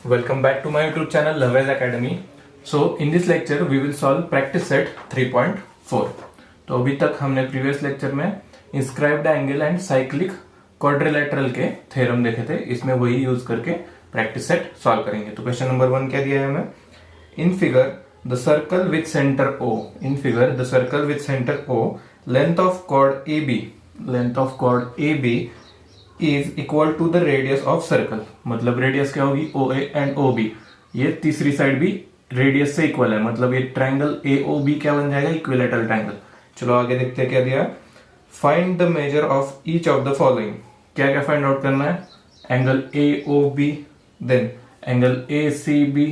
Welcome back to my YouTube channel Lavez Academy. So in this lecture we will solve practice set 3.4. तो अभी तक हमने previous lecture में inscribed angle and cyclic quadrilateral के theorem देखे थे. इसमें वही यूज करके प्रैक्टिस सेट सॉल्व करेंगे. तो क्वेश्चन नंबर 1 क्या दिया है हमें? In figure the circle with centre O. In figure the circle with centre O, length of chord AB is equal to the radius of circle. मतलब radius क्या होगी? OA and OB. ये तीसरी side भी रेडियस से equal है, मतलब ये ट्राइंगल AOB क्या बन जाएगा? Equilateral triangle. चलो आगे देखते हैं क्या दिया. Find the measure of each of the following. क्या क्या फाइंड आउट करना है? Angle AOB, then angle ACB,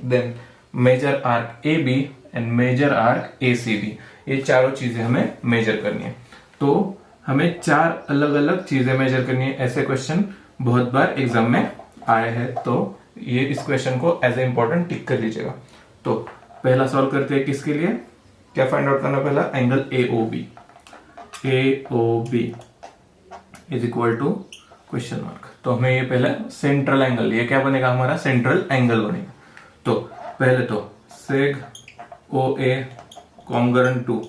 then measure arc AB and major arc ACB. ये चारों चीजें हमें मेजर करनी है. तो हमें चार अलग अलग चीजें मेजर करनी है. ऐसे क्वेश्चन बहुत बार एग्जाम में आए हैं, तो ये इस क्वेश्चन को एज ए इंपॉर्टेंट टिक कर लीजिएगा. तो पहला सॉल्व करते हैं. किसके लिए क्या फाइंड आउट करना? पहला angle AOB is equal to question mark. तो हमें ये पहले सेंट्रल एंगल, ये क्या बनेगा? हमारा सेंट्रल एंगल बनेगा. तो पहले तो seg OA congruent to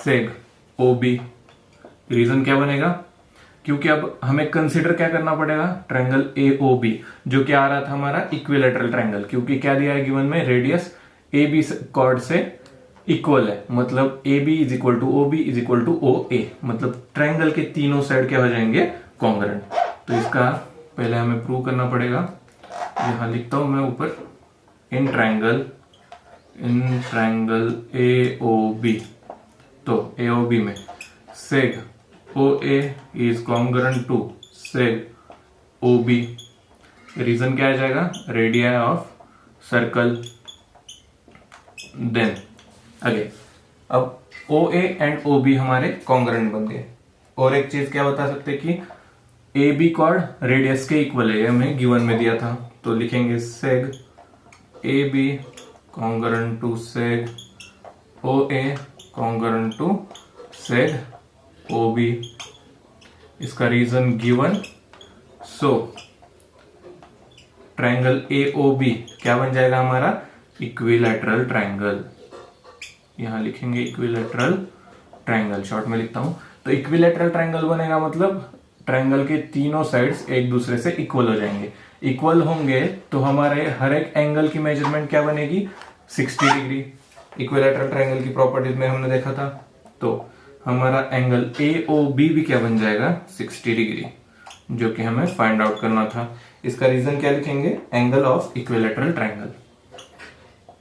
seg OB. Reason क्या बनेगा? क्योंकि अब हमें कंसीडर क्या करना पड़ेगा? ट्रायंगल AOB, जो क्या आ रहा था हमारा? Equilateral triangle. क्योंकि क्या दिया है गिवन में? रेडियस AB कॉर्ड से इक्वल है, मतलब AB is equal to OB is equal to OA. मतलब ट्रायंगल के तीनों साइड क्या हो जाएंगे? कॉन्ग्रुएंट. तो इसका पहले हमें प्रूव करना पड़ेगा. यहां लिखता हूं मैं ऊपर, इन ट्रायंगल AOB. तो AOB में seg OA is congruent to seg OB. Reason क्या आ जाएगा? Radius of circle. Then again अब OA एंड OB हमारे कॉन्ग्रुएंट बन गए. और एक चीज क्या बता सकते कि AB कॉर्ड रेडियस के इक्वल है, हमें गिवन में दिया था. तो लिखेंगे seg AB congruent to seg OA congruent to seg OB. इसका reason given. So triangle AOB क्या बन जाएगा हमारा? Equilateral triangle. यहां लिखेंगे इक्विलैटरल ट्रायंगल, शॉर्ट में लिखता हूं. तो इक्विलैटरल ट्रायंगल बनेगा, मतलब ट्रायंगल के तीनों साइड्स एक दूसरे से इक्वल हो जाएंगे. इक्वल होंगे तो हमारे हर एक एंगल की मेजरमेंट क्या बनेगी? 60 डिग्री. इक्विलैटरल ट्रायंगल की प्रॉपर्टीज में हमने देखा था. तो हमारा एंगल AOB भी क्या बन जाएगा? 60 डिग्री, जो कि हमें फाइंड आउट करना था. इसका रीजन क्या लिखेंगे? Angle of equilateral triangle.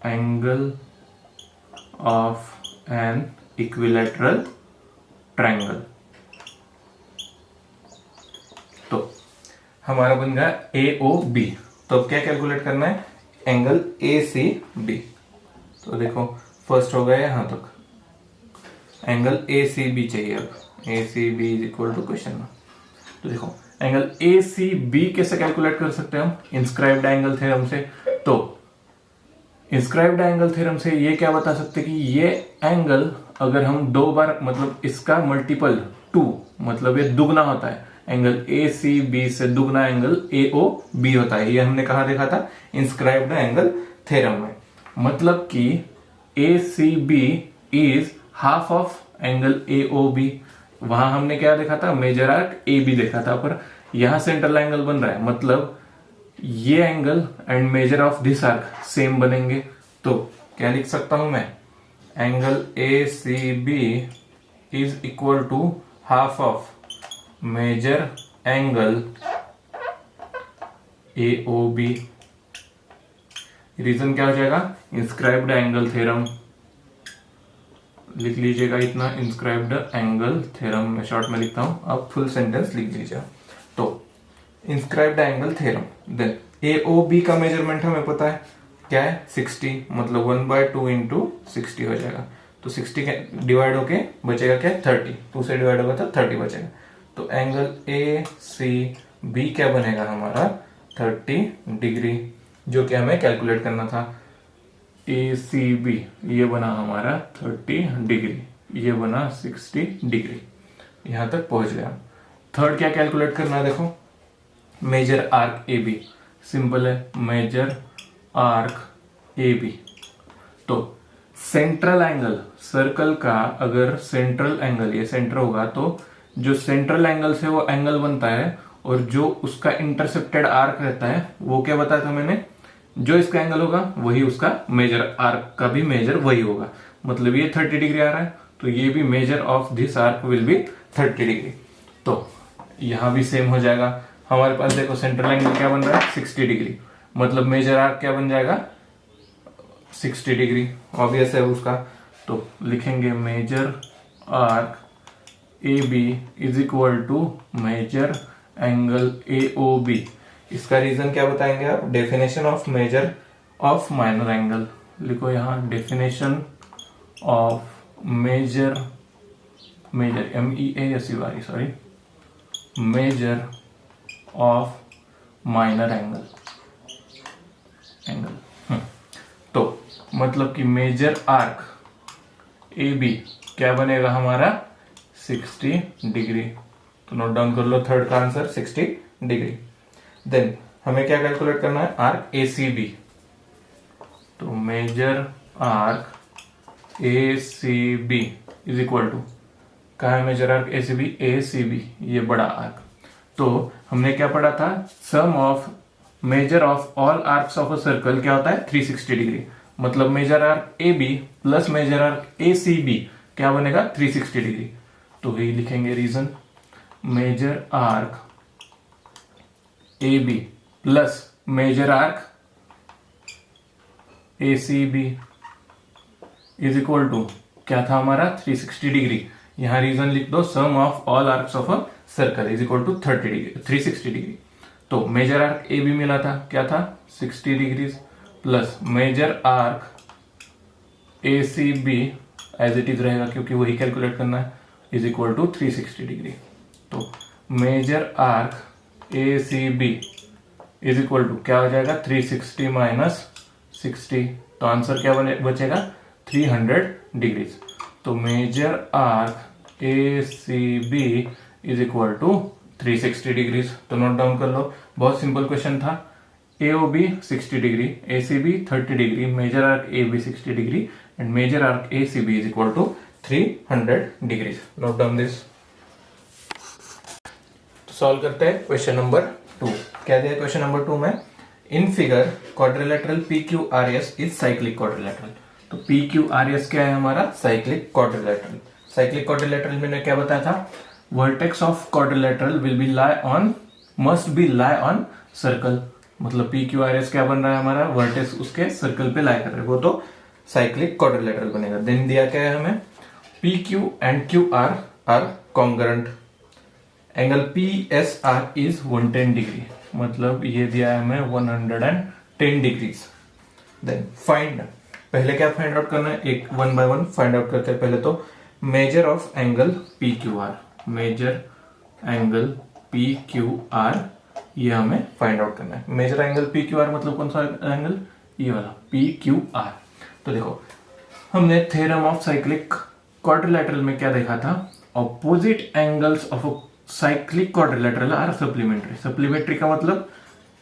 Angle of an equilateral triangle. तो हमारा बन गया AOB. तो अब क्या कैलकुलेट करना है? Angle ACB. तो देखो फर्स्ट हो गया यहां तक. एंगल ACB चाहिए. अब ACB is equal to question mark. तो देखो एंगल ACB कैसे कैलकुलेट कर सकते हैं हम? इंस्क्राइब्ड एंगल थ्योरम से. तो इंस्क्राइब्ड एंगल थ्योरम से ये क्या बता सकते कि ये एंगल अगर हम दो बार, मतलब इसका मल्टीपल 2, मतलब ये दुगना होता है. एंगल ACB से दुगना एंगल AOB होता है. ये हमने कहा देखा था? इंस्क्राइब्ड एंगल थ्योरम में. मतलब कि ACB is half of angle AOB. वहां हमने क्या देखा था? मेजर आर्क AB देखा था, पर यहां सेंट्रल एंगल बन रहा है, मतलब ये angle and measure of this arc same बनेंगे. तो क्या लिख सकता हूं मैं? Angle ACB is equal to half of measure angle AOB. Reason क्या हो जाएगा? Inscribed angle theorem. लिख लीजिएगा इतना, इंस्क्राइब्ड एंगल थ्योरम. मैं शॉर्ट में लिखता हूं, आप फुल सेंटेंस लिख लीजिए. तो inscribed angle theorem. Then AOB का मेजरमेंट हमें पता है क्या है? 60, मतलब 1/2 इंटू 60 हो जाएगा. तो 60 डिवाइड होके बचेगा क्या? 30. 2 से डिवाइड होगा तो 30 बचेगा. तो एंगल ACB क्या बनेगा हमारा? 30 डिग्री, जो कि हमें कैलकुलेट करना था. ACB ये बना हमारा 30 डिग्री, ये बना 60 डिग्री. यहां तक पहुंच गया. थर्ड क्या कैलकुलेट करना है? देखो मेजर आर्क AB. सिंपल है, मेजर आर्क ए बी। तो सेंट्रल एंगल सर्कल का, अगर सेंट्रल एंगल ये सेंटर होगा तो जो सेंट्रल एंगल से वो एंगल बनता है, और जो उसका इंटरसेप्टेड आर्क रहता है वो क्या बताया था मैंने, जो इसका एंगल होगा वही उसका मेजर आर्क का भी मेजर वही होगा। मतलब ये 30 डिग्री आ रहा है तो ये भी major of this arc will be 30 degree. तो यहां भी सेम हो जाएगा। हमारे पास देखो सेंट्रल एंगल क्या बन रहा है 60 डिग्री, मतलब मेजर आर्क क्या बन जाएगा 60 डिग्री, ऑब्वियस है उसका। तो लिखेंगे measure arc A B is equal to measure angle A O B. इसका रीजन क्या बताएंगे आप, definition of major of minor angle लिखो यहां, definition of measure MEASURE sorry, measure of minor angle. तो मतलब कि मेजर आर्क ए बी क्या बनेगा हमारा 60 डिग्री। तो नोट डाउन कर लो, थर्ड का आंसर 60 डिग्री। देन हमें क्या कैलकुलेट करना है, आर्क ए सी बी। तो major arc A C B is equal to, कहा है major arc A C B, ये बड़ा आर्क। तो हमने क्या पढ़ा था, sum of major of all arcs of a circle क्या होता है 360 डिग्री। मतलब major arc A B plus major arc A C B क्या बनेगा 360 डिग्री। तो यही लिखेंगे reason, major arc A B plus major arc A C B is equal to क्या था हमारा 360 डिग्री। यहां रीजन लिख दो, sum of all arcs of a circle is equal to 30 degree 360 degree. तो मेजर आर्क ए बी मिला था, क्या था 60 degree plus major arc A C B as it is रहेगा क्योंकि वही कैलकुलेट करना है, इज इक्वल टू 360 डिग्री। तो major arc A C B is equal to क्या हो जाएगा 360 माइनस 60। तो आंसर क्या बचेगा 300 डिग्रीज। तो major arc A C B is equal to 360 degrees. तो नोट डाउन कर लो, बहुत सिंपल क्वेश्चन था। A O B 60 degree, A C B 30 degree, major arc A B 60 degree and major arc A C B is equal to 300 degrees. Note down this. तो solve करते हैं question number 2। क्या दिया question number 2 में, in figure quadrilateral PQRS is cyclic quadrilateral. तो PQRS क्या है हमारा साइक्लिक क्वाड्रिलेटरल। साइक्लिक क्वाड्रिलेटरल मैंने क्या बताया था, vertex of quadrilateral will be lie on, must be lie on circle. मतलब PQRS क्या बन रहा है हमारा, वर्टेक्स उसके सर्कल पे लाई कर रहे हैं, वो तो साइक्लिक क्वाड्रिलेटरल बनेगा। देन दिया क्या है हमें, PQ and QR are congruent, angle PSR is 110 degree. मतलब ये दिया है हमें 110 डिग्रीज। देन फाइंड, पहले क्या फाइंड आउट करना है, एक one by one find out करते हैं। पहले तो measure of angle PQR, measure angle PQR ये हमें फाइंड आउट करना है। मेजर एंगल PQR मतलब कौन सा एंगल, ये वाला PQR। तो देखो हमने थ्योरम ऑफ साइक्लिक क्वाड्रिलेटरल में क्या देखा था, opposite angles of cyclic quadrilateral are supplementary. Supplementary का मतलब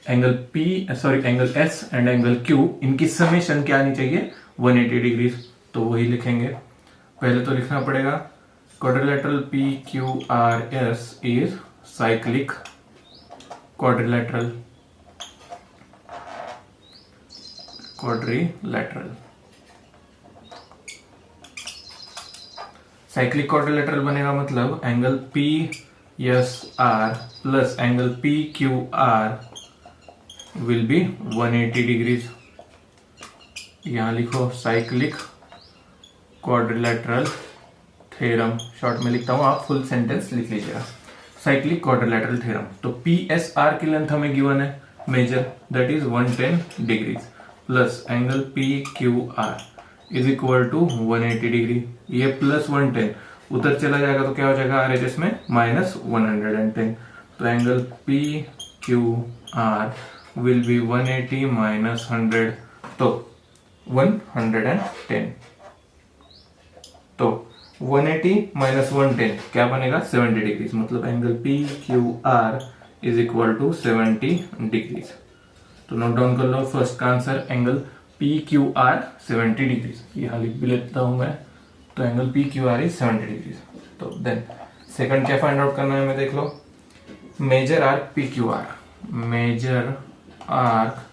angle angle S and angle Q, इनकी समेशन क्या आनी चाहिए 180 डिग्री। तो वही लिखेंगे, पहले तो लिखना पड़ेगा quadrilateral PQRS is cyclic quadrilateral cyclic quadrilateral बनेगा मतलब angle PSR plus angle PQR will be 180 degrees. यहां लिखो साइक्लिक क्वाड्रिलेटरल थ्योरम, शॉर्ट में लिखता हूं, आप फुल सेंटेंस लिख लीजिएगा। साइक्लिक क्वाड्रिलेटरल थ्योरम, तो PSR की लेंथ हमें गिवन है measure, that is 110 degrees plus angle PQR is equal to 180 degree. ये प्लस 110 उधर चला जाएगा तो क्या हो जाएगा RHS में माइनस 110। तो angle PQR will be 180 minus 100, तो 110। तो 180 माइनस 110 क्या बनेगा 70 डिग्रीज। मतलब angle PQR is equal to 70 degrees. तो नोट डाउन कर लो फर्स्ट का answer angle P Q R 70 degrees, यहाँ लिख भी लेता हूं मैं। तो angle P Q R is 70 degrees. तो देन सेकंड क्या फाइंड आउट करना है हमें, देख लो। Major arc P Q R, major arc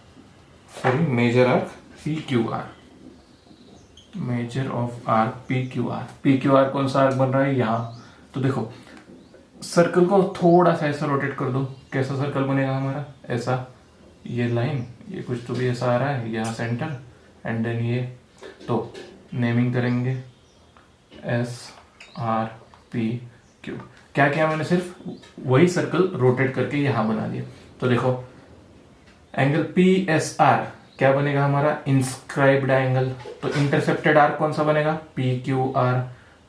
P Q R, major of arc P Q R. P Q R कौन सा आर्क बन रहा है यहाँ, तो देखो सर्कल को थोड़ा सा ऐसा रोटेट कर दो, कैसा सर्कल बनेगा हमारा, ऐसा, ये लाइन, ये कुछ तो भी ऐसा आ रहा है, यहाँ सेंटर एंड देन ये। तो नेमिंग करेंगे एस आर पी क्यू। क्या किया मैंने, सिर्फ वही सर्कल रोटेट करके यहां बना दिया। तो देखो एंगल पी एस आर क्या बनेगा हमारा, इंस्क्राइब्ड एंगल। तो इंटरसेप्टेड आर्क कौन सा बनेगा, पी क्यू आर।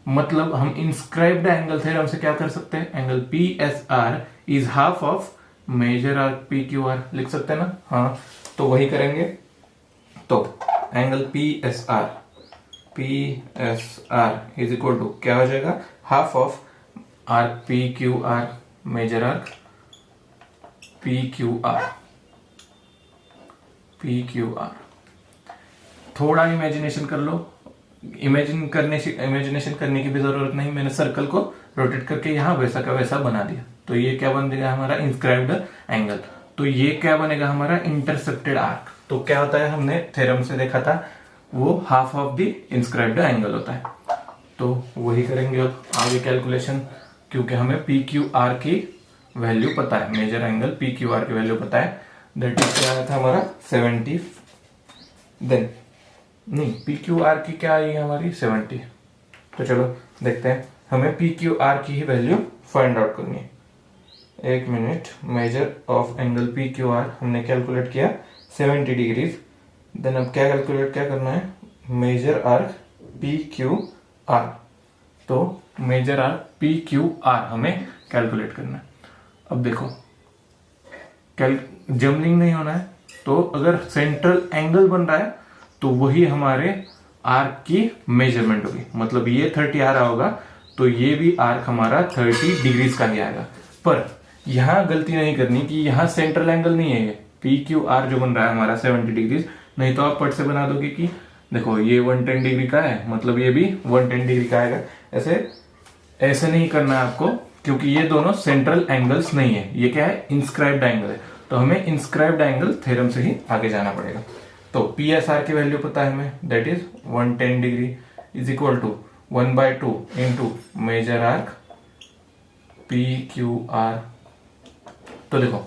मतलब हम इंस्क्राइब्ड एंगल थ्योरम से क्या कर सकते हैं, angle P S R is half of measure arc P Q R, लिख सकते हैं ना। हाँ, तो वही करेंगे। तो angle P S R is equal to क्या हो जाएगा, half of arc P Q R, major arc P Q R. थोड़ा इमेजिनेशन कर लो, इमेजिनेशन करने की भी जरूरत नहीं, मैंने सर्कल को रोटेट करके यहां वैसा का वैसा बना दिया। तो ये क्या बन जाएगा हमारा, इंस्क्राइब्ड एंगल। तो ये क्या बनेगा हमारा, इंटरसेप्टेड आर्क। तो क्या होता है, हमने थ्योरम से देखा था, वो half of the inscribed angle होता है। तो वही करेंगे अब आगे कैलकुलेशन, क्योंकि हमें पी क्यू आर की वैल्यू पता है, measure angle P Q R की वैल्यू पता है, दैट इज क्या आया था हमारा 70। देन नहीं, पी क्यू आर की क्या आई है हमारी 70। तो चलो देखते हैं, हमें पी क्यू आर की ही वैल्यू फाइंड आउट करनी है। एक minute, major of angle P Q are हमने कैलकुलेट किया 70 डिग्रीज। देन अब क्या कैलकुलेट क्या करना है, major arc P Q R. तो major arc P Q R हमें कैलकुलेट करना है। अब देखो जम्बलिंग नहीं होना है, तो अगर सेंट्रल एंगल बन रहा है तो वही हमारे आर्क की मेजरमेंट होगी। मतलब ये 30 आ रहा होगा तो ये भी आर्क हमारा 30 डिग्रीज का ही आएगा। पर यहां गलती नहीं करनी कि यहां सेंट्रल एंगल नहीं है, ये पी क्यू आर जो बन रहा है हमारा 70 डिग्रीज, नहीं तो आप पट से बना दोगे कि देखो ये 110 डिग्री का है, मतलब ये भी 110 डिग्री का आएगा। ऐसे नहीं करना है आपको, क्योंकि ये दोनों सेंट्रल एंगल्स नहीं है, ये क्या है, इंस्क्राइब्ड एंगल है। तो हमें इंस्क्राइब्ड एंगल थ्योरम से ही आगे जाना पड़ेगा। तो पी एस आर की वैल्यू पता है हमें, that is 110 degree is equal to 1/2 into measure arc P Q R. तो देखो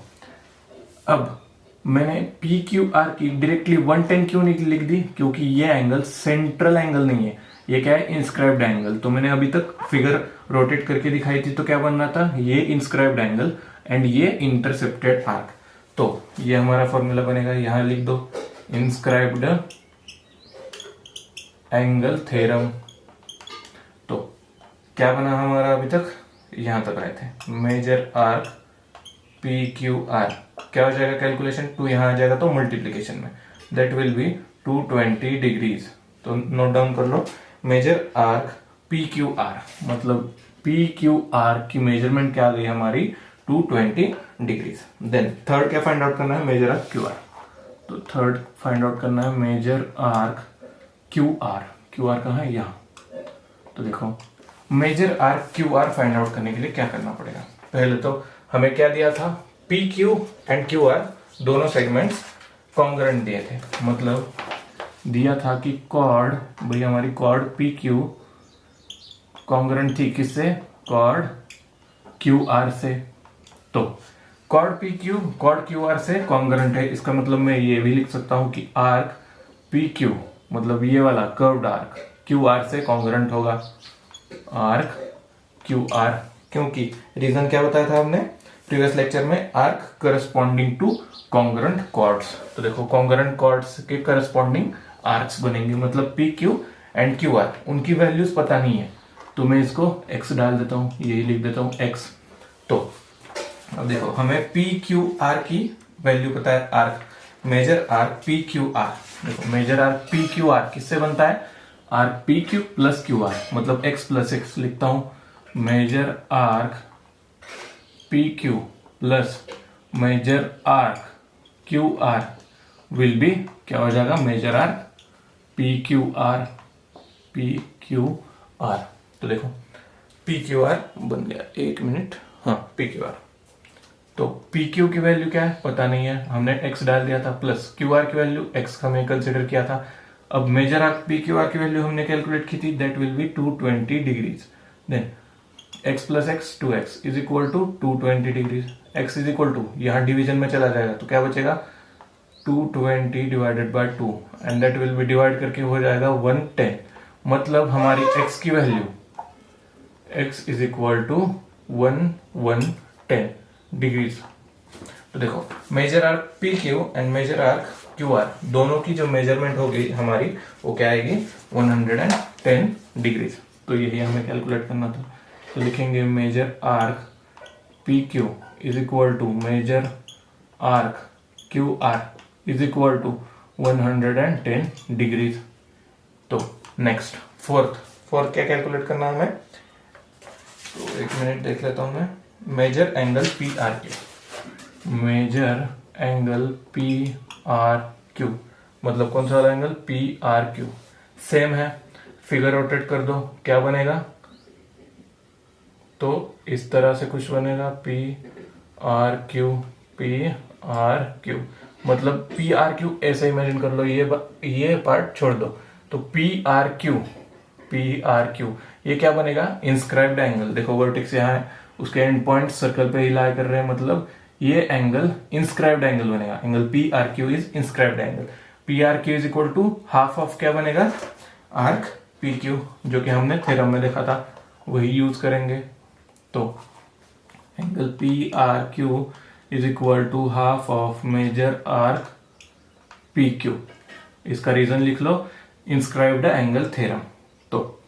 अब मैंने पी क्यू आर की डायरेक्टली 110 क्यों नहीं लिख दी, क्योंकि ये एंगल सेंट्रल एंगल नहीं है, ये क्या है, इंस्क्राइब्ड एंगल। तो मैंने अभी तक फिगर रोटेट करके दिखाई थी, तो क्या बनना था, ये इंस्क्राइब्ड एंगल एंड ये इंटरसेप्टेड आर्क। तो ये हमारा फॉर्मूला बनेगा, यहां लिख दो इंस्क्राइब्ड एंगल थ्योरम। तो क्या बना हमारा अभी तक, यहां तक आए थे, measure arc P Q R क्या हो जाएगा कैलकुलेशन, 2 यहां आ जाएगा तो मल्टीप्लीकेशन में, दैट विल बी 220 डिग्रीज। तो नोट डाउन कर लो, major arc P Q R, मतलब पी क्यू आर की मेजरमेंट क्या आ गई हमारी 220 डिग्रीज। देन थर्ड क्या फाइंड आउट करना है, मेजर आर्क क्यू आर। तो थर्ड फाइंड आउट करना है major arc Q R. Q R कहाँ है, यहाँ। तो देखो major arc Q R find out करने के लिए क्या करना पड़ेगा, पहले तो हमें क्या दिया था, P Q and Q R दोनों सेगमेंट्स कॉन्ग्रुएंट दिए थे। मतलब दिया था कि कॉर्ड, भाई हमारी कॉर्ड पी क्यू कॉन्ग्रुएंट थी किससे, कॉर्ड क्यू आर से। तो chord P Q chord Q R से कॉन्ग्रुएंट है, इसका मतलब मैं ये भी लिख सकता हूं कि आर्क पी क्यू, मतलब ये वाला कर्व्ड आर्क क्यू आर से कॉन्ग्रुएंट होगा, आर्क क्यू आर। क्योंकि रीजन क्या बताया था हमने प्रीवियस लेक्चर में, arc corresponding to congruent chords. तो देखो कॉन्ग्रुएंट कॉर्ड्स के करस्पॉन्डिंग आर्क्स बनेंगे, मतलब P Q and Q R, उनकी वैल्यूज पता नहीं है, तो मैं इसको x डाल देता हूं, यही लिख देता हूं x। तो अब देखो हमें पी क्यू आर की वैल्यू पता है, arc major arc P Q R. देखो major arc P Q R किससे बनता है, arc P Q plus Q R, मतलब x प्लस एक्स लिखता हूं, major arc P Q plus major arc Q R will be क्या हो जाएगा, major arc P Q R, P Q R. तो देखो पी क्यू आर बन गया, एक मिनट, हाँ पी क्यू आर। तो पी क्यू की वैल्यू क्या है पता नहीं है, हमने एक्स डाल दिया था, प्लस क्यू आर की वैल्यू एक्स हमने कंसिडर किया था। अब measure arc P Q R की वैल्यू हमने कैलकुलेट की थी, that will be 220 degrees. Then x plus x 2x is equal to 220 degrees. x is equal to, यहाँ डिवीजन में चला जाएगा तो क्या बचेगा 220 divided by 2 and that will be divide करके हो जाएगा 110। मतलब हमारी x की value x is equal to 110 degrees. तो देखो major arc P Q and major arc Q R दोनों की जो मेजरमेंट होगी हमारी वो क्या आएगी 110 डिग्रीज। तो यही हमें कैलकुलेट करना था। तो लिखेंगे measure arc P Q is equal to measure arc Q R is equal to 110 degrees. तो नेक्स्ट फोर्थ क्या कैलकुलेट करना है हमें, तो एक मिनट देख लेता हूं मैं। Measure angle P R Q, measure angle P R Q मतलब कौन सा वाला angle P R Q. Same है, फिगर रोटेट कर दो क्या बनेगा, तो इस तरह से कुछ बनेगा P R Q, P R Q मतलब पी आर क्यू ऐसे इमेजिन कर लो, ये पार्ट छोड़ दो। तो P R Q, P R Q ये क्या बनेगा, इंस्क्राइब्ड एंगल। देखो वर्टेक्स यहाँ है, उसके एंड पॉइंट सर्कल पे ही लाई कर रहे हैं, मतलब ये एंगल इंस्क्राइब्ड एंगल बनेगा। Angle P R Q is inscribed angle. P R Q is equal to half of क्या बनेगा, आर्क पी क्यू, जो कि हमने थ्योरम में देखा था वही यूज करेंगे। तो angle P R Q is equal to half of measure arc P Q. इसका रीजन लिख लो, इंस्क्राइब्ड एंगल थ्योरम। तो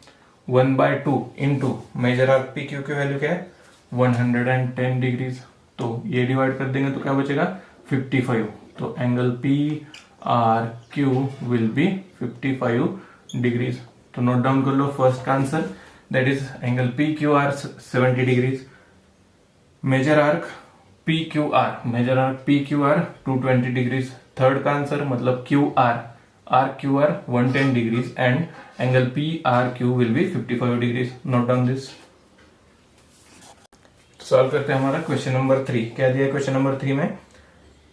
1/2 into measure arc P Q की वैल्यू क्या है 110 डिग्रीज। तो ये डिवाइड कर देंगे तो क्या बचेगा 55। तो angle P R Q will be 55 degrees. तो नोट डाउन कर लो फर्स्ट का answer, that is angle P Q R 70 degrees. Measure arc P Q R, major arc P Q R 220 degrees. Third का आंसर मतलब Q R, R Q R 110 degrees and angle P R Q will be 55 degrees. Note down this. Solve करते हैं हमारा question number 3। क्या दिया question number 3 में,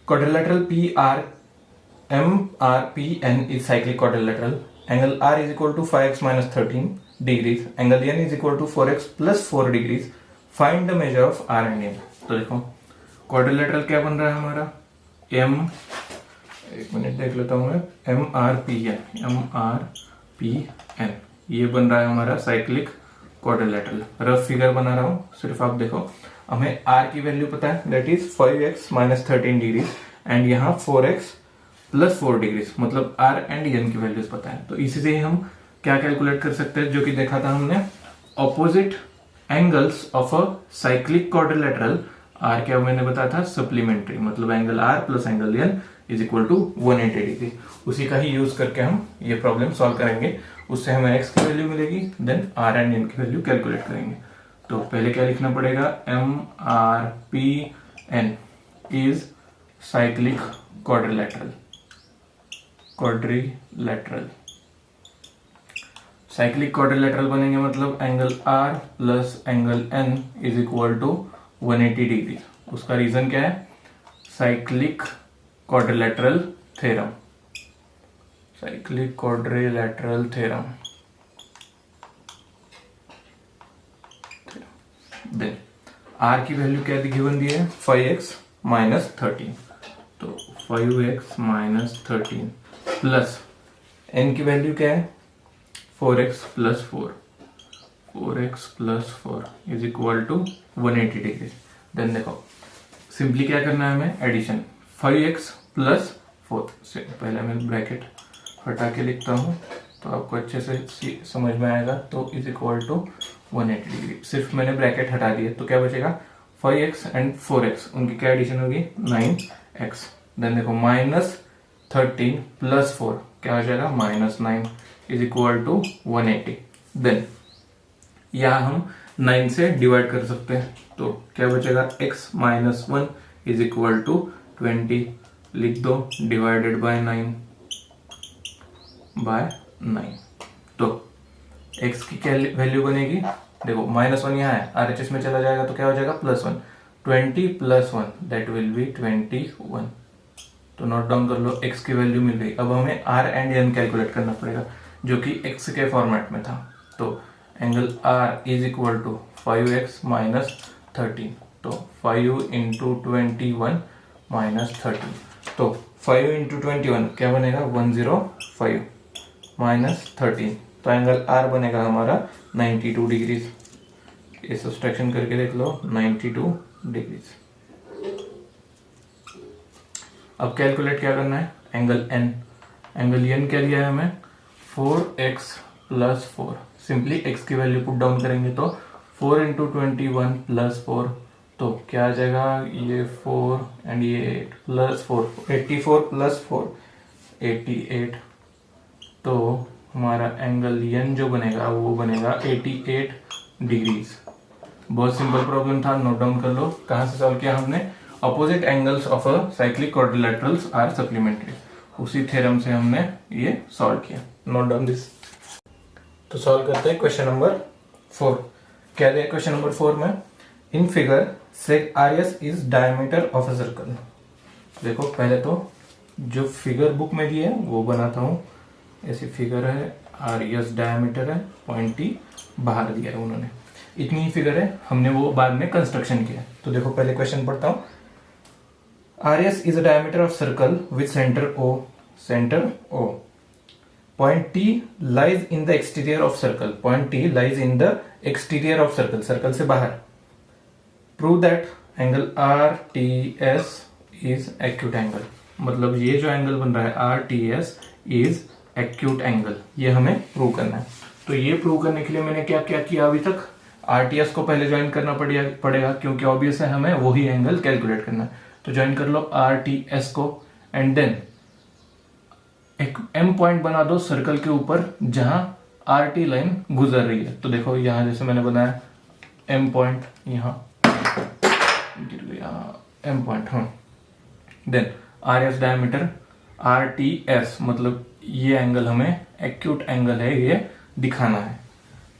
quadrilateral P R M R P N is cyclic quadrilateral. Angle R is equal to 5x minus 13 degrees. Angle N is equal to 4x plus 4 degrees. Find the measure of R and N. तो देखो quadrilateral क्या बन रहा है हमारा, M, एक minute देख लेता हूं मैं, M R P N, M R P N ये बन रहा है हमारा साइक्लिक क्वाड्रिलेटरल। रफ फिगर बना रहा हूं, सिर्फ आप देखो। हमें आर की वैल्यू पता है, that is 5x minus 13 degrees and यहाँ 4x प्लस 4 डिग्रीज, मतलब आर एंड एन की वैल्यूज पता है। तो इसी से ही हम क्या कैलकुलेट कर सकते हैं, जो कि देखा था हमने, opposite angles of a cyclic quadrilateral. Are क्या मैंने बताया था, सप्लीमेंट्री, मतलब angle R plus angle N is equal to 180 degree. उसी का ही यूज करके हम ये प्रॉब्लम सॉल्व करेंगे। उससे हमें एक्स की वैल्यू मिलेगी, देन आर एंड एन की वैल्यू कैलकुलेट करेंगे। तो पहले क्या लिखना पड़ेगा, M R P N is cyclic quadrilateral, quadrilateral cyclic quadrilateral बनेंगे मतलब angle R plus angle N is equal to 180 degree. उसका रीजन क्या है, cyclic quadrilateral theorem, cyclic quadrilateral theorem. Then R की वैल्यू क्या गिवन दी है, 5x माइनस 13। तो 5x माइनस 13 प्लस एन की वैल्यू क्या है 4x plus 4, 4x plus 4 is equal to 180 degree. Then देखो सिंपली क्या करना है हमें, एडिशन 5x प्लस 4 से पहले मैं ब्रैकेट हटा के लिखता हूं तो आपको अच्छे से समझ में आएगा। तो इज इक्वल टू 180 डिग्री, सिर्फ मैंने ब्रैकेट हटा दिया तो क्या बचेगा 5x एंड 4x, उनकी क्या एडिशन होगी 9x। देन देखो माइनस 13 प्लस 4 क्या हो जाएगा minus 9 is equal to 180। Then यहां हम 9 से डिवाइड कर सकते हैं तो क्या बचेगा x minus 1 is equal to 20। लिख दो डिवाइडेड बाय 9/9। तो x की क्या वैल्यू बनेगी, देखो -1 यहाँ है, RHS में चला जाएगा तो क्या हो जाएगा +1, 20 + 1 दैट विल बी 21। तो नोट डाउन कर लो, x की वैल्यू मिल गई। अब हमें r एंड n कैलकुलेट करना पड़ेगा जो कि x के फॉर्मेट में था। तो angle r is equal to 5x - 13। तो 5 × 21 - 13। तो 5 × 21 क्या बनेगा 105 - 13। तो एंगल r बनेगा हमारा 92 डिग्रीज। ये सब्सट्रैक्शन करके देख लो 92 डिग्रीज। अब कैलकुलेट क्या करना है, एंगल n। एंगल n क्या दिया है हमें 4x + 4। सिंपली x की वैल्यू पुट डाउन करेंगे तो 4 × 21 + 4, तो क्या आ जाएगा, ये 4 एंड ये 8 + 4, 84 + 4 88। तो हमारा एंगल n जो बनेगा वो बनेगा 88 डिग्रीज। बहुत सिंपल प्रॉब्लम था, नोट डाउन कर लो। कहाँ से सॉल्व किया हमने, opposite angles of a cyclic quadrilaterals are supplementary, उसी थ्योरम से हमने ये सॉल्व किया। Note down this. तो सॉल्व करते हैं क्वेश्चन नंबर 4। क्या दिया क्वेश्चन नंबर 4 में, in figure seg RS is diameter of a circle. देखो पहले तो जो फिगर बुक में दी है वो बनाता हूँ। ऐसी फिगर है, आरएस डायमीटर है, पॉइंट टी बाहर दिया है उन्होंने, इतनी ही फिगर है, हमने वो बाद में कंस्ट्रक्शन किया। तो देखो पहले क्वेश्चन पढ़ता हूँ। RS is a diameter of circle with center O. Center O. Point T lies in the exterior of circle. Point T lies in the exterior of circle. Circle से बाहर. Prove that angle RTS is acute angle. मतलब ये जो angle बन रहा है RTS is acute angle, ये हमें प्रूव करना है। तो ये प्रूव करने के लिए मैंने क्या क्या किया अभी तक, RTS को पहले ज्वाइन करना पड़ेगा क्योंकि ऑब्वियस है हमें वही एंगल कैलकुलेट करना है। तो ज्वाइन कर लो RTS को एंड देन एक M पॉइंट बना दो सर्कल के ऊपर जहां RT लाइन गुजर रही है। तो देखो यहां जैसे मैंने बनाया M पॉइंट, यहां गिर गया M पॉइंट, हाँ। देन RS डायमीटर RTS, मतलब ये एंगल हमें एक्यूट एंगल है, ये दिखाना है।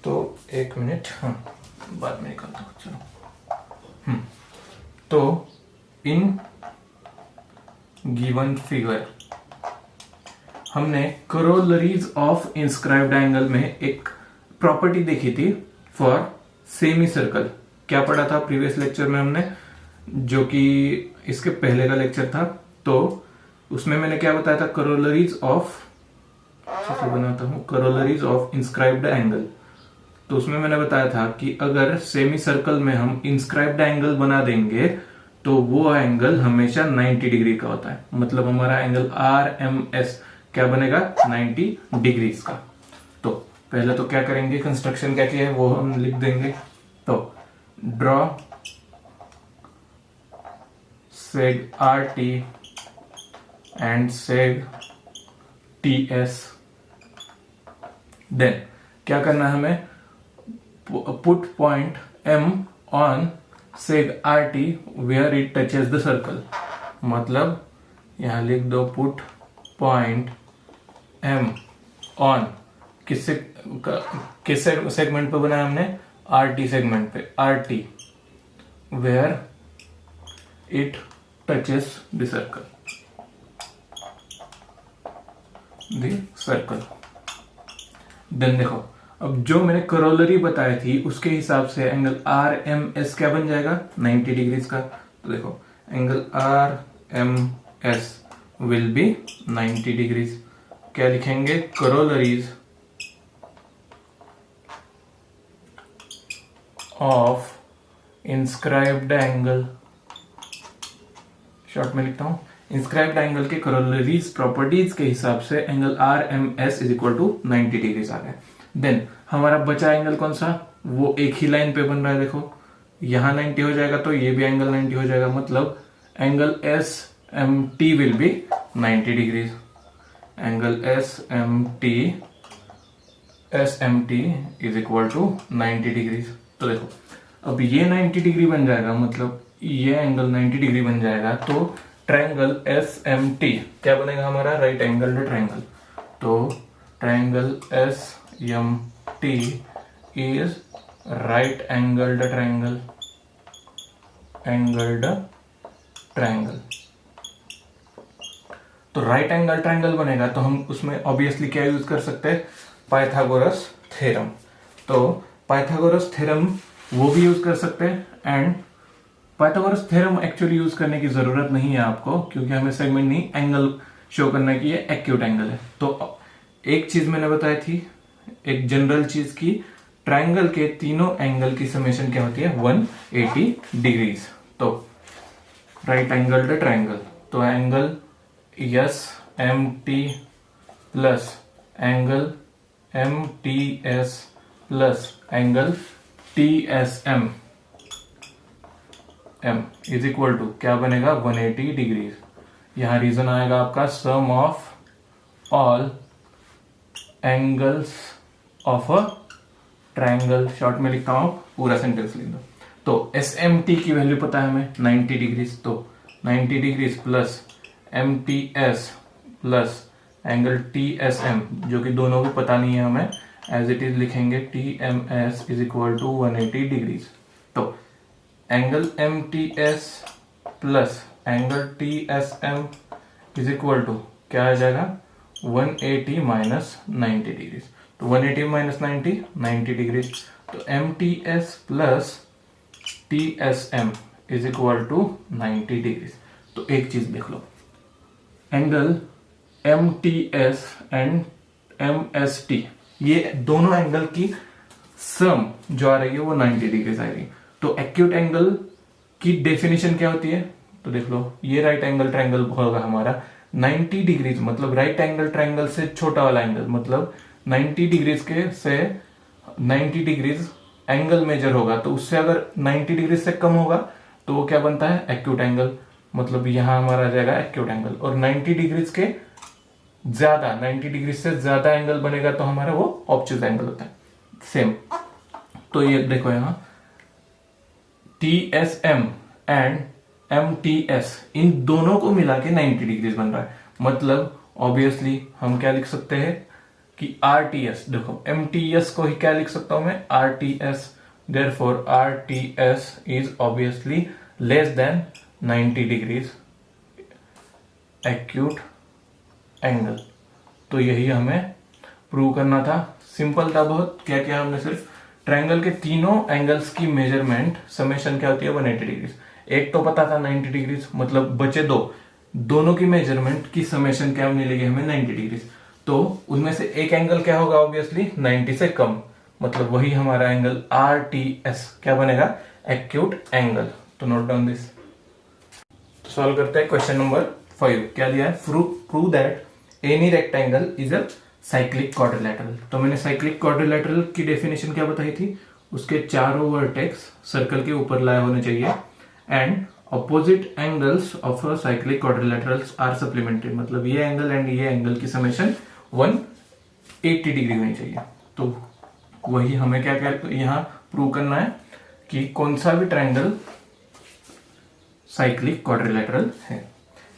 तो 1 मिनट, हाँ बाद में निकालता हूँ, चलो। तो इन गिवन फिगर हमने करोलरीज ऑफ इंस्क्राइब्ड एंगल में एक प्रॉपर्टी देखी थी फॉर सेमी सर्कल। क्या पढ़ा था प्रीवियस लेक्चर में हमने, जो कि इसके पहले का लेक्चर था। तो उसमें मैंने क्या बताया था, करोलरीज ऑफ, बनाता हूं, करोलरीज ऑफ इंस्क्राइब्ड एंगल। तो उसमें मैंने बताया था कि अगर सेमी सर्कल में हम इंस्क्राइब्ड एंगल बना देंगे तो वो एंगल हमेशा 90 डिग्री का होता है। मतलब हमारा एंगल RMS क्या बनेगा 90 डिग्रीज का। तो पहले तो क्या करेंगे, कंस्ट्रक्शन क्या किया है वो हम लिख देंगे। तो draw seg RT and seg TS। Then क्या करना है हमें, put point M on seg RT where it touches the circle। मतलब यहां लिख दो पुट पॉइंट M ऑन किस सेगमेंट पे बनाया हमने, RT सेगमेंट पे, RT where it touches the circle। Then देखो अब जो मैंने करोलरी बताई थी उसके हिसाब से एंगल RMS क्या बन जाएगा 90 डिग्रीज का। तो देखो angle RMS will be 90 degrees. क्या लिखेंगे, करोलरीज ऑफ इंस्क्राइब्ड एंगल, शॉर्ट में लिखता हूं, इंस्क्राइब्ड एंगल के करोलरीज प्रॉपर्टीज के हिसाब से angle RMS is equal to 90 degrees आ गया। देन हमारा बचा एंगल कौन सा, वो एक ही लाइन पे बन रहा है। देखो यहां 90 हो जाएगा तो ये भी एंगल 90 हो जाएगा, मतलब angle SMT will be 90 degrees. Angle SMT is equal to 90 degrees. तो देखो अब ये 90 डिग्री बन जाएगा, मतलब ये एंगल 90 डिग्री बन जाएगा। तो ट्रायंगल एस एम टी क्या बनेगा हमारा, राइट एंगल्ड ट्रायंगल। तो triangle S M T is right angled triangle, angled triangle. तो राइट एंगल ट्रायंगल बनेगा तो हम उसमें ऑब्वियसली क्या यूज कर सकते हैं, पाइथागोरस थ्योरम। तो पाइथागोरस थ्योरम वो भी यूज कर सकते हैं, and Pythagoras theorem actually use करने की जरूरत नहीं है आपको, क्योंकि हमें सेगमेंट नहीं एंगल शो करना है कि ये एक्यूट एंगल है। तो एक चीज मैंने बताई थी, एक जनरल चीज की, ट्रायंगल के तीनों एंगल की समेशन क्या होती है, 180 डिग्रीज। तो राइट एंगल्ड ट्रायंगल, तो angle S M T plus angle M T S plus angle T S M M is equal to क्या बनेगा, 180 डिग्रीज। यहां रीजन आएगा आपका sum of all angles of a triangle. Short में लिखता हूं, पूरा सेंटेंस लिख दो। तो एस एम टी की वैल्यू पता है हमें 90 डिग्रीज, तो 90 degrees plus M T S plus angle T S M, जो कि दोनों को पता नहीं है हमें, एज इट इज लिखेंगे T M S is equal to 180 degrees. तो angle M T S plus angle T S M is equal to क्या आ जाएगा, 180 माइनस 90 डिग्रीज। तो 180 माइनस 90, 90 डिग्रीज। तो M T S plus T S M is equal to 90 degrees. तो एक चीज देख लो, angle M T S and M S T, ये दोनों एंगल की सम जो आ रही है वो 90 डिग्रीज आ रही है। तो एक्यूट एंगल की डेफिनेशन क्या होती है, तो देख लो, ये राइट एंगल ट्रायंगल होगा हमारा 90 डिग्रीज, मतलब राइट एंगल ट्रायंगल से छोटा वाला एंगल, मतलब 90 डिग्रीज के से 90 डिग्रीज एंगल मेजर होगा, तो उससे अगर 90 डिग्री से कम होगा तो वो क्या बनता है, एक्यूट एंगल। मतलब यहां हमारा आ जाएगा एक्यूट एंगल। और 90 डिग्रीज के ज्यादा, 90 डिग्री से ज्यादा एंगल बनेगा तो हमारा वो ऑब्ट्यूज एंगल होता है। सेम, तो ये देखो यहां T S M and M T S, इन दोनों को मिला के 90 डिग्रीज बन रहा है। मतलब ऑब्वियसली हम क्या लिख सकते हैं कि आर टी एस, देखो एम टी एस को ही क्या लिख सकता हूं मैं, R T S. Therefore R T S is obviously less than 90 degrees acute angle. तो यही हमें प्रूव करना था, सिंपल था बहुत। क्या क्या हमने सिर्फ ट्रायंगल के तीनों एंगल्स की मेजरमेंट समेशन क्या होती है, 180 डिग्रीज। एक तो पता था 90 डिग्रीज, मतलब बचे दो, दोनों की मेजरमेंट की समेशन क्या मिलेगी हमें, 90 डिग्रीज। तो उनमें से एक एंगल क्या होगा, ऑब्वियसली 90 से कम, मतलब वही हमारा एंगल आर टी एस क्या बनेगा, एक्यूट एंगल। तो नोट डाउन दिस। सॉल्व करते हैं क्वेश्चन नंबर 5। क्या दिया है, prove that any rectangle is a cyclic quadrilateral. तो मैंने साइक्लिक क्वाड्रिलेटरल की डेफिनेशन क्या बताई थी, उसके चारों वर्टेक्स सर्कल के ऊपर लाए होने चाहिए, and opposite angles of a cyclic quadrilaterals are supplemented, मतलब ये एंगल एंड ये एंगल की समेशन 180 डिग्री होनी चाहिए। तो वही हमें क्या यहां प्रूव करना है कि कौन सा भी ट्रायंगल साइक्लिक क्वाड्रिलेटरल है,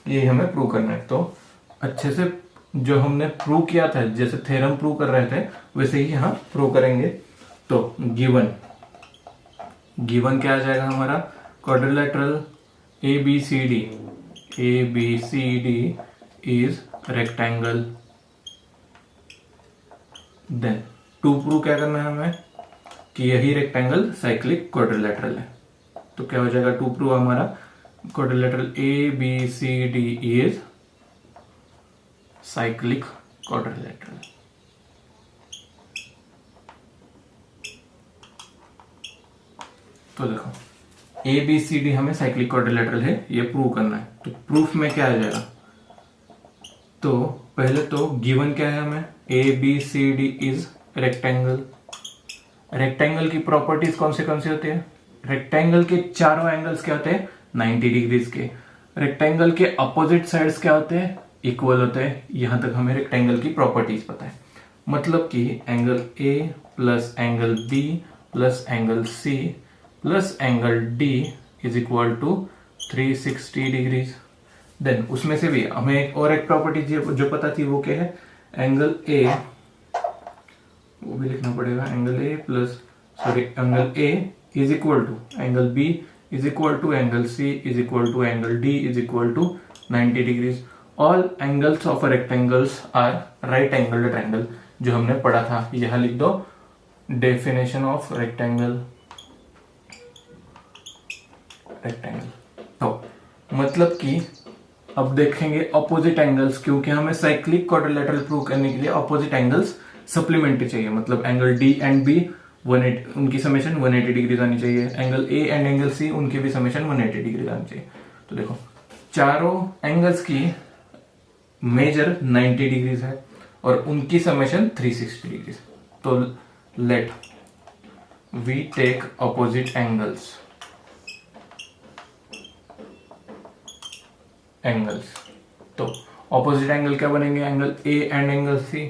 ये हमें प्रूव करना है। तो अच्छे से जो हमने प्रूव किया था, जैसे थ्योरम प्रूव कर रहे थे वैसे ही यहां प्रूव करेंगे। तो गिवन क्या आ जाएगा हमारा, quadrilateral A B C D is rectangle. Then to prove क्या करना है हमें कि यही रेक्टेंगल साइक्लिक क्वाड्रिलेटरल है। तो क्या हो जाएगा, टू प्रूव हमारा quadrilateral A B C D is cyclic quadrilateral. तो देखो ए बी सी डी हमें साइक्लिक क्वाड्रिलेटरल है, ये प्रूव करना है। तो प्रूफ में क्या आ जाएगा, तो पहले तो गिवन क्या है हमें, A B C D is rectangle. Rectangle की प्रॉपर्टीज कौन सी होती है, रेक्टेंगल के चारों एंगल्स क्या होते हैं, 90 डिग्रीज के। रेक्टेंगल के अपोजिट साइड्स क्या होते हैं, इक्वल होते हैं। यहां तक हमें रेक्टेंगल की प्रॉपर्टीज पता है, मतलब कि angle A plus angle B plus angle C plus angle D is equal to 360 degrees. Then उसमें से भी हमें एक प्रॉपर्टी जो पता थी वो क्या है, एंगल ए, वो भी लिखना पड़ेगा, angle A plus angle A is equal to angle B is equal to angle C is equal to angle D is equal to 90 degrees. All angles of rectangles are right angle triangle, जो हमने पढ़ा था। यहां लिख दो definition of rectangle. तो मतलब कि अब देखेंगे ऑपोजिट एंगल्स, क्योंकि हमें साइक्लिक क्वाड्रिलेटरल प्रूव करने के लिए ऑपोजिट एंगल्स सप्लीमेंट्री चाहिए। मतलब एंगल डी एंड बी 180, उनकी समेशन 180 डिग्री आनी चाहिए। Angle A and angle C, उनकी भी समेशन 180 डिग्री आनी चाहिए। तो देखो चारों एंगल्स की मेजर 90 डिग्रीज है और उनकी समेशन 360 डिग्री। तो let we take opposite angles तो ऑपोजिट एंगल क्या बनेंगे, angle A and angle C.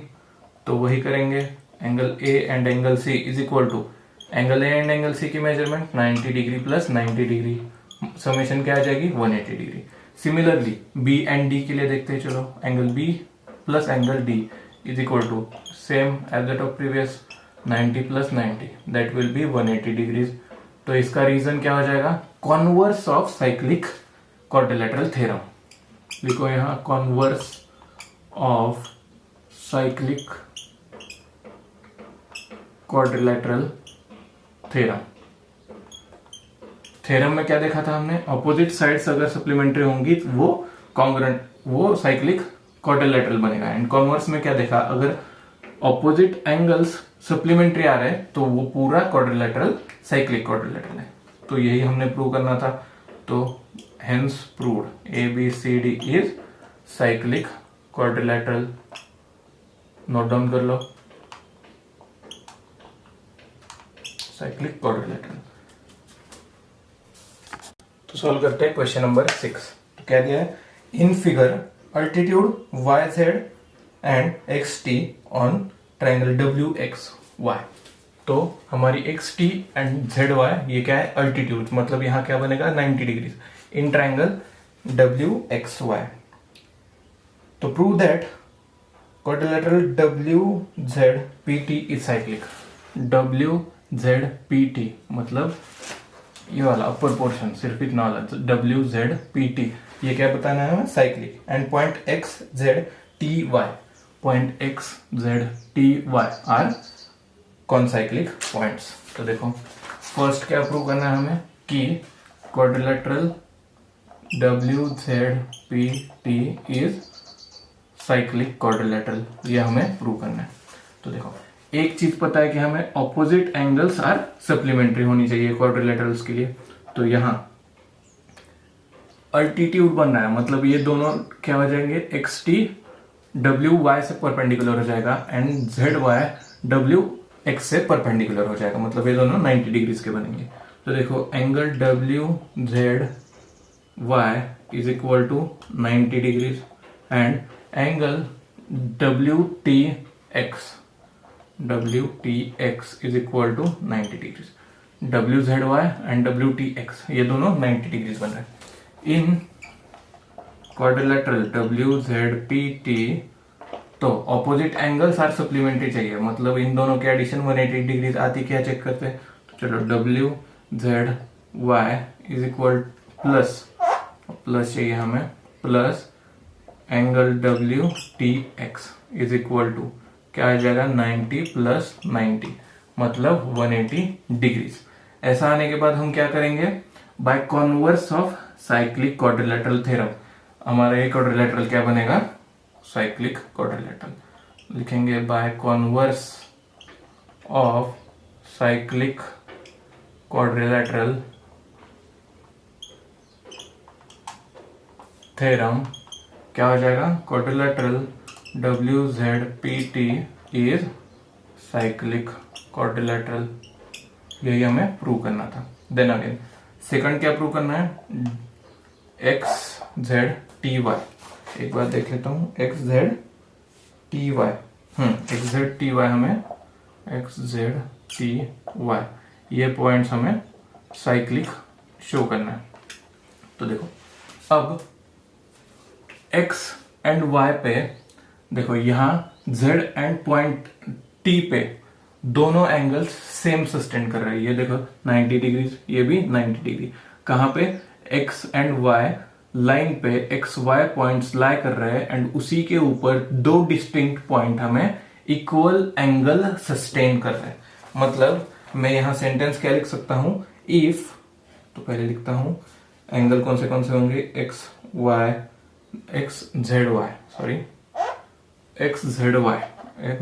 तो वही करेंगे, angle A and angle C is equal to angle A and angle C की measurement 90 degree plus 90 degree, summation क्या आ जाएगी 180 degree. Similarly B and D के लिए देखते हैं, चलो angle B plus angle D is equal to same as that of previous 90 plus 90, that will be 180 degrees. तो इसका रीजन क्या हो जाएगा, converse of cyclic quadrilateral theorem. लिखो यहां converse of cyclic quadrilateral theorem में क्या देखा था हमने, ऑपोजिट साइड्स अगर सप्लीमेंट्री होंगी तो वो कॉन्ग्रुएंट, वो साइक्लिक क्वाड्रिलेटरल बनेगा। एंड कॉन्वर्स में क्या देखा, अगर ऑपोजिट एंगल्स सप्लीमेंट्री आ रहे हैं तो वो पूरा क्वाड्रिलेटरल साइक्लिक क्वाड्रिलेटरल है। तो यही हमने प्रूव करना था। तो hence proved ABCD is cyclic quadrilateral. Note down कर लो, साइक्लिक क्वाड्रिलेटरल। तो सॉल्व करते हैं क्वेश्चन नंबर 6। तो क्या दिया है, in figure altitude YZ and XT on triangle WXY। तो हमारी XT एंड ZY ये क्या है, अल्टीट्यूड, मतलब यहां क्या बनेगा 90 डिग्री इन ट्रायंगल WXY। तो prove that quadrilateral WZPT is cyclic. WZPT मतलब ये वाला अपर पोर्शन, सिर्फ इतना वाला WZPT, ये क्या बताना है, cyclic. And point XZTY are कौन साइक्लिक पॉइंट्स। तो देखो फर्स्ट क्या प्रूव करना है हमें कि quadrilateral WZPT is cyclic quadrilateral, ये हमें प्रूव करना है। तो देखो एक चीज पता है कि हमें ऑपोजिट एंगल्स आर सप्लीमेंट्री होनी चाहिए क्वाड्रिलेटरल्स के लिए। तो यहां अल्टीट्यूड बन रहा है, मतलब ये दोनों क्या हो जाएंगे, XT WY से परपेंडिकुलर हो जाएगा एंड ZY WX से परपेंडिकुलर हो जाएगा, मतलब ये दोनों 90 डिग्रीज के बनेंगे। तो देखो angle WZY is equal to 90 degrees and angle WTX is equal to 90 degrees. WZY and WTX ये दोनों 90 डिग्रीज बन रहे हैं। इन क्वाड्रिलेटरल WZPT तो ऑपोजिट एंगल्स आर सप्लीमेंट्री चाहिए, मतलब इन दोनों के एडिशन 180 डिग्रीज आती, क्या चेक करते हैं। तो चलो WZY इज इक्वल प्लस चाहिए हमें, plus angle WTX is equal to क्या आ जाएगा 90 प्लस 90 मतलब 180 डिग्रीज। ऐसा आने के बाद हम क्या करेंगे, by converse of cyclic quadrilateral theorem हमारा ये क्वाड्रिलेटरल क्या बनेगा, साइक्लिक क्वाड्रिलेटरल। लिखेंगे by converse of cyclic quadrilateral theorem क्या हो जाएगा, quadrilateral WZPT is cyclic quadrilateral. यही हमें प्रूव करना था। देन अगेन सेकंड क्या प्रूव करना है, XZTY। एक बार देख लेता हूं, XZTY हमें XZTY ये पॉइंट्स हमें साइक्लिक शो करना है। तो देखो अब एक्स एंड वाई पे देखो, यहां जेड एंड पॉइंट टी पे दोनों एंगल्स सेम सस्टेन कर रहे हैं। ये देखो 90 डिग्री, ये भी 90 डिग्री। कहां पे? एक्स एंड वाई लाइन पे एक्स वाई पॉइंट्स लाई कर रहे हैं एंड उसी के ऊपर दो डिस्टिंक्ट पॉइंट हमें इक्वल एंगल सस्टेन कर रहे हैं। मतलब मैं यहां सेंटेंस क्या लिख सकता हूं? इफ, तो पहले लिखता हूं एंगल कौन से होंगे, X Y, X Z Y, sorry X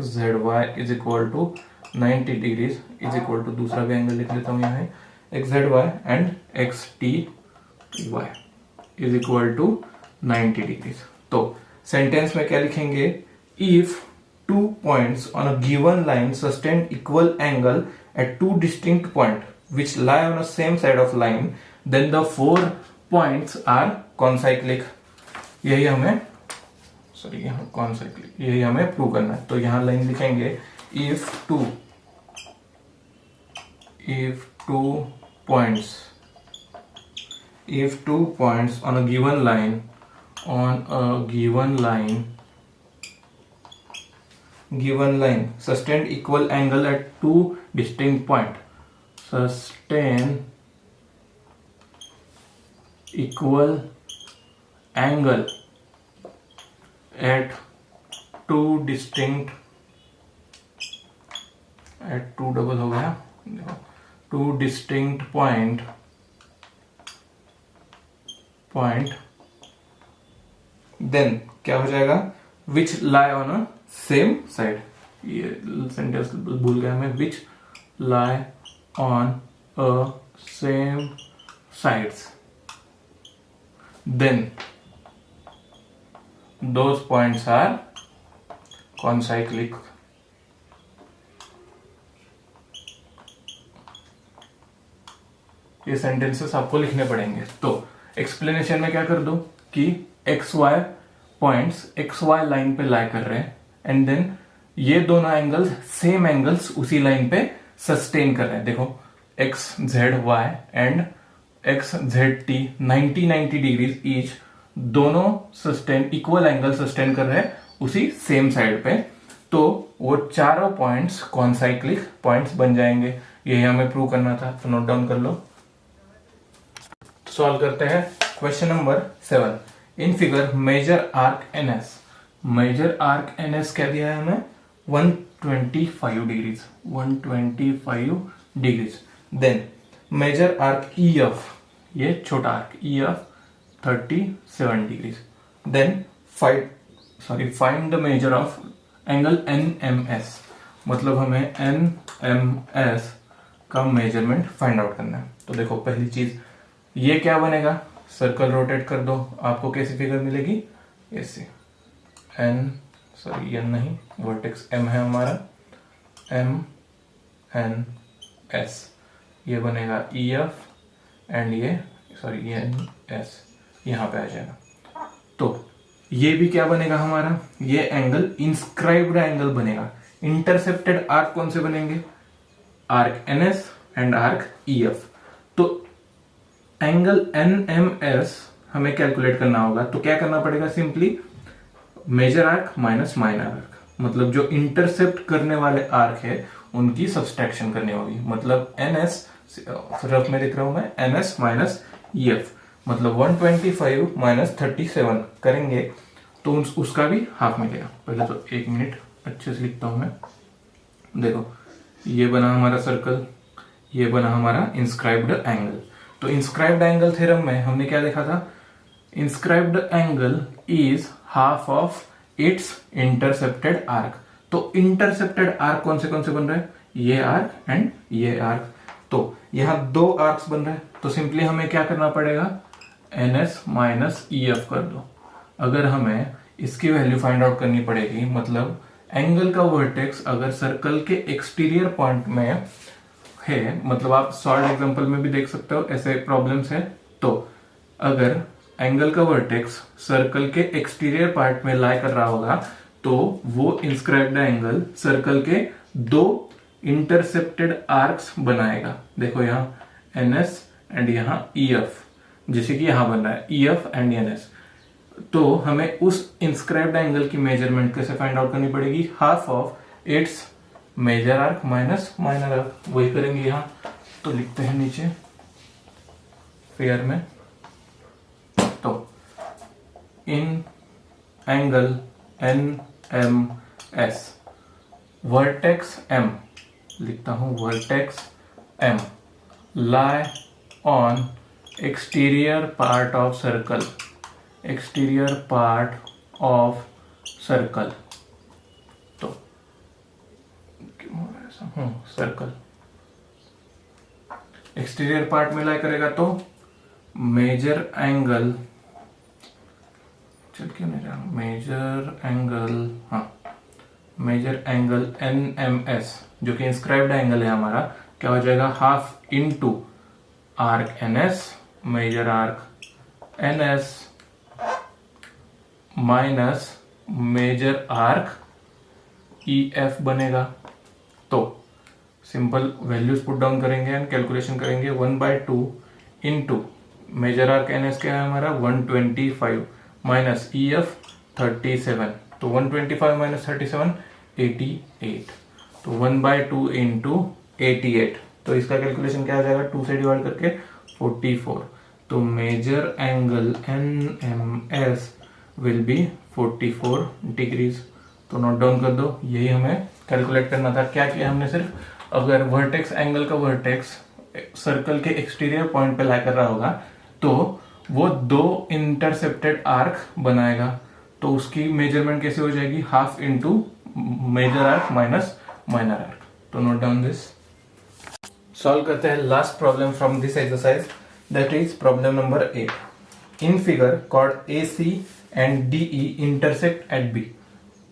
Z Y is equal to 90 degrees is equal to, दूसरा भी एंगल लिख लेता हूं यहाँ, X Z Y and X T Y is equal to 90 degrees. तो सेंटेंस में क्या लिखेंगे? If two points on a given line sustain equal angle at two distinct points which lie on the same side of line, then the four points are concyclic। यही हमें concyclic, यही हमें prove करना है। तो यहां लाइन लिखेंगे if two points on a given line sustain equal angle at two distinct point, sustain equal angle at two distinct, at two double हो गया, two distinct point then क्या हो जाएगा? which lie on a same side, ये sentence भूल गया मैं, which lie on a same sides, then those points are concyclic। ये सेंटेंसेस आपको लिखने पड़ेंगे। तो एक्सप्लेनेशन में क्या कर दो कि X Y points X Y line पे लाई कर रहे हैं एंड देन ये दोनों एंगल्स सेम एंगल्स उसी लाइन पे सस्टेन कर रहे हैं। देखो X Z Y and X Z T 90 degrees each, दोनों सस्टेन इक्वल एंगल सस्टेन कर रहे हैं उसी सेम साइड पे। तो वो चारों पॉइंट्स कॉन्साइक्लिक पॉइंट्स बन जाएंगे। यही हमें प्रूव करना था, तो नोट डाउन कर लो। सॉल्व करते हैं question number 7। In figure measure arc NS, measure arc NS क्या दिया है हमें? 125 degrees, 125 degrees. Then measure arc EF, ये छोटा arc EF 37 degrees. Then find the measure of angle NMS, मतलब हमें एनएमएस का मेजरमेंट फाइंड आउट करना है। तो देखो पहली चीज ये क्या बनेगा, सर्कल रोटेट कर दो, आपको कैसी फिगर मिलेगी? ऐसे एन नहीं, वर्टेक्स एम है हमारा, एम एन एस, ये बनेगा ई एफ एंड ये एन एस यहां पे आ जाएगा। तो ये भी क्या बनेगा हमारा? ये एंगल इंस्क्राइब्ड एंगल बनेगा। इंटरसेप्टेड आर्क कौन से बनेंगे? Arc N S and arc E F. तो एंगल एनएमएस हमें कैलकुलेट करना होगा। तो क्या करना पड़ेगा? Simply measure arc minus minor arc, मतलब जो इंटरसेप्ट करने वाले आर्क है उनकी सब्सट्रैक्शन करनी होगी। मतलब एनएस, रफ में लिख रहा हूं मैं, एनएस माइनस ईएफ, मतलब 125 माइनस 37 करेंगे तो उसका भी हाफ मिलेगा। पहले तो 1 मिनट अच्छे से लिखता हूं मैं। देखो ये बना हमारा सर्कल, ये बना हमारा इंस्क्राइब्ड एंगल। तो इंस्क्राइब्ड एंगल थ्योरम में हमने क्या देखा था? Inscribed angle is half of it's intercepted arc. तो इंटरसेप्टेड आर्क कौन से बन रहे हैं? ये आर्क एंड ये आर्क। तो यहां दो आर्क्स बन रहे हैं, तो सिंपली हमें क्या करना पड़ेगा? एनएस माइनस ईएफ कर दो। अगर हमें इसकी वैल्यू फाइंड आउट करनी पड़ेगी, मतलब एंगल का वर्टेक्स अगर सर्कल के एक्सटीरियर पॉइंट में है, मतलब आप सॉल्व एग्जांपल में भी देख सकते हो, ऐसे प्रॉब्लम्स है। तो अगर एंगल का वर्टेक्स सर्कल के एक्सटीरियर पार्ट में लाई कर रहा होगा तो वो इंस्क्राइब्ड एंगल सर्कल के दो इंटरसेप्टेड आर्क्स बनाएगा। देखो यहाँ एनएस एंड यहाँ ईएफ, जैसे कि यहां बन रहा है ईएफ एंड एनएस। तो हमें उस इंस्क्राइब्ड एंगल की मेजरमेंट कैसे फाइंड आउट करनी पड़ेगी, half of its measure arc minus minor arc, वही करेंगे यहां। तो लिखते हैं नीचे फिगर में, तो इन एंगल NMS वर्टेक्स M, लिखता हूं vertex M lie on exterior part of circle, exterior part of circle। तो क्यों हो रहा है ऐसा, सर्कल एक्सटीरियर पार्ट में लाई करेगा तो मेजर एंगल, चल क्यों नहीं रहा, मेजर एंगल, हाँ मेजर एंगल NMS जो कि इंस्क्राइब्ड एंगल है हमारा, क्या हो जाएगा, half into arc NS, measure arc NS minus measure arc EF बनेगा। तो सिंपल वैल्यूज पुट डाउन करेंगे एंड कैलकुलेशन करेंगे, 1/2 इंटू मेजर आर्क NS क्या है हमारा 125 माइनस EF 37, तो 125 माइनस 37 88, तो 1/2 इंटू 88, तो इसका कैलकुलेशन क्या आ जाएगा, 2 से डिवाइड करके 44, तो measure angle NMS will be 44 degrees. तो नोट डाउन कर दो, यही हमें कैलकुलेट करना था। क्या किया हमने, सिर्फ अगर वर्टेक्स एंगल का वर्टेक्स सर्कल के एक्सटीरियर पॉइंट पे लाई कर रहा होगा तो वो 2 इंटरसेप्टेड आर्क बनाएगा, तो उसकी मेजरमेंट कैसे हो जाएगी, half into measure arc minus minor arc. तो नोट डाउन दिस। सॉल्व करते हैं last problem from this exercise, that is problem number 8। In figure chord AC and DE intersect at B,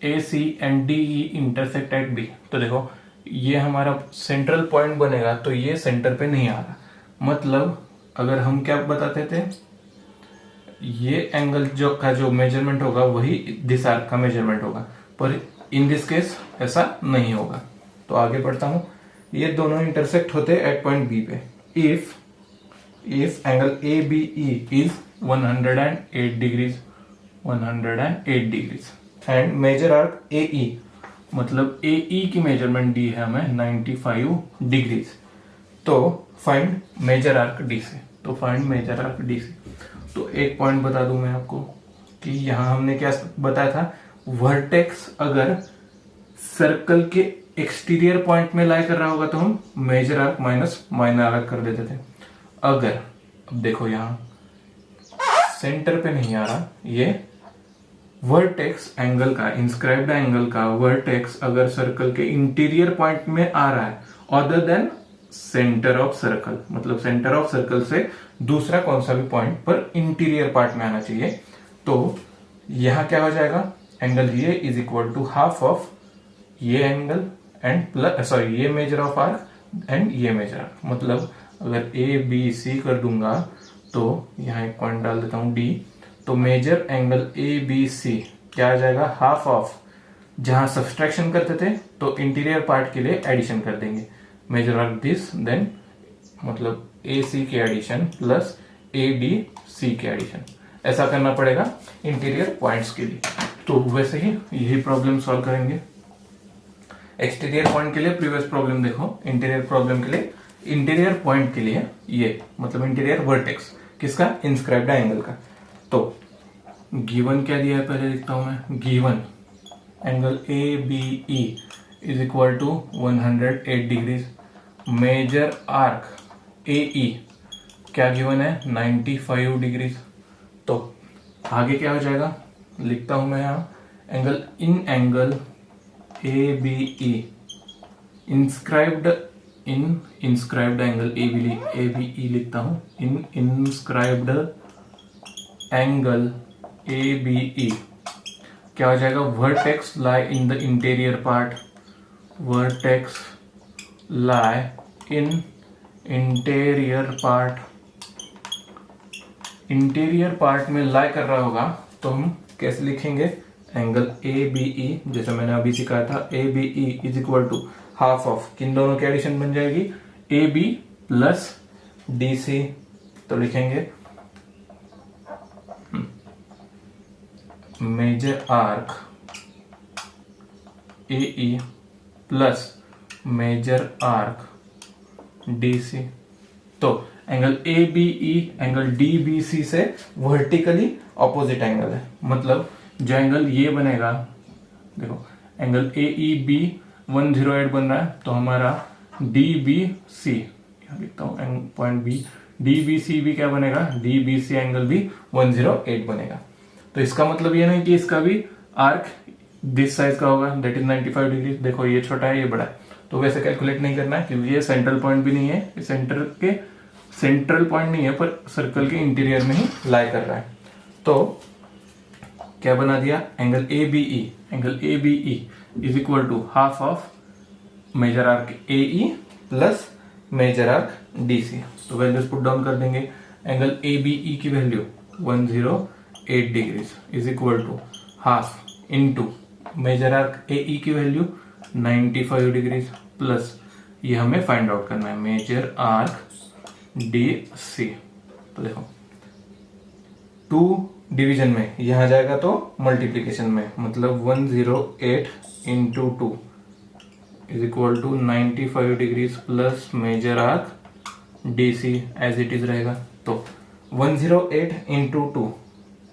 AC and DE intersect at B। तो देखो ये हमारा central point बनेगा, तो ये सेंटर पे नहीं आ रहा, मतलब अगर हम क्या बताते थे, ये एंगल जो मेजरमेंट होगा वही दिस आर्क का मेजरमेंट होगा, पर इन दिस केस ऐसा नहीं होगा। तो आगे बढ़ता हूं, ये दोनों इंटरसेक्ट होते एट पॉइंट B पे। If angle ABE is 108 degrees, 108 degrees and major arc AE, मतलब AE की मेजरमेंट दी है हमें 95 डिग्रीज, तो फाइंड मेजर आर्क D से। तो फाइंड मेजर आर्क D से, तो एक पॉइंट बता दूं मैं आपको कि यहां हमने क्या बताया था, वर्टेक्स अगर सर्कल के एक्सटीरियर पॉइंट में लाई कर रहा होगा तो हम measure arc minus minor arc कर देते थे। अगर अब देखो यहां सेंटर पे नहीं आ रहा, ये वर्टेक्स एंगल का, इंस्क्राइब्ड एंगल का वर्टेक्स अगर सर्कल के इंटीरियर पॉइंट में आ रहा है other than centre of circle, मतलब सेंटर ऑफ सर्कल से दूसरा कौन सा भी पॉइंट पर इंटीरियर पार्ट में आना चाहिए, तो यहां क्या हो जाएगा, एंगल ये is equal to half of ये एंगल एंड प्लस सॉरी ये मेजर ऑफ आर्क एंड ये मेजर आर्क। मतलब अगर ABC कर दूंगा तो यहां एक पॉइंट डाल देता हूं D, तो मेजर एंगल ABC क्या आ जाएगा, हाफ ऑफ, जहां सब्सट्रैक्शन करते थे तो इंटीरियर पार्ट के लिए एडिशन कर देंगे, मेजर आर्क दिस, देन मतलब AC के एडिशन प्लस ADC के एडिशन, ऐसा करना पड़ेगा इंटीरियर पॉइंट्स के लिए। तो वैसे ही यही प्रॉब्लम सॉल्व करेंगे। एक्सटीरियर पॉइंट के लिए प्रीवियस प्रॉब्लम देखो, इंटीरियर प्रॉब्लम के लिए, इंटीरियर पॉइंट के लिए ये मतलब इंटीरियर वर्टेक्स किसका, इंस्क्राइब्ड एंगल का। तो गिवन क्या दिया है पहले लिखता हूं मैं, given angle ABE is equal to 108 degrees, measure arc AE क्या गिवन है 95 डिग्रीज। तो आगे क्या हो जाएगा, लिखता हूं मैं यहां एंगल, इन एंगल ABE इंस्क्राइब्ड, इन इंस्क्राइब्ड एंगल ABE लिखता हूं, इन इंस्क्राइब्ड एंगल ABE क्या हो जाएगा, vertex lie in the interior part, vertex lie in interior part, interior part में लाई कर रहा होगा तो हम कैसे लिखेंगे, एंगल ABE जैसे मैंने अभी सिखाया था, ABE is equal to half of, किन दोनों की एडिशन बन जाएगी, AB प्लस DC। तो लिखेंगे measure arc AE plus major arc DC। तो एंगल ABE एंगल DBC से वर्टिकली ऑपोजिट एंगल है, मतलब जो एंगल ये बनेगा, देखो एंगल AEB 108 बन रहा है, तो हमारा DBC, यहाँ लिखता हूँ पॉइंट B, DBC भी क्या बनेगा, DBC एंगल भी 108 बनेगा। तो इसका मतलब ये नहीं कि इसका भी आर्क दिस साइज का होगा, दैट इज 95 डिग्री। देखो ये छोटा है ये बड़ा है, तो वैसे कैलकुलेट नहीं करना है, क्योंकि ये सेंट्रल पॉइंट भी नहीं है, ये सेंट्रल पॉइंट नहीं है, पर सर्कल के इंटीरियर में ही लाई कर रहा है। तो क्या बना दिया, angle ABE is equal to half of measure arc AE plus major arc DC। तो वैल्यूज पुट डाउन कर देंगे। एंगल ABE की value 108 degrees is equal to half into measure arc AE की वैल्यू 95 डिग्रीज प्लस ये हमें find out करना है major arc DC। तो देखो 2 डिवीजन में यहां जाएगा तो मल्टीप्लीकेशन में, मतलब 108 into 2 is equal to 95 degrees plus major arc DC as it is रहेगा। तो 108 इंटू 2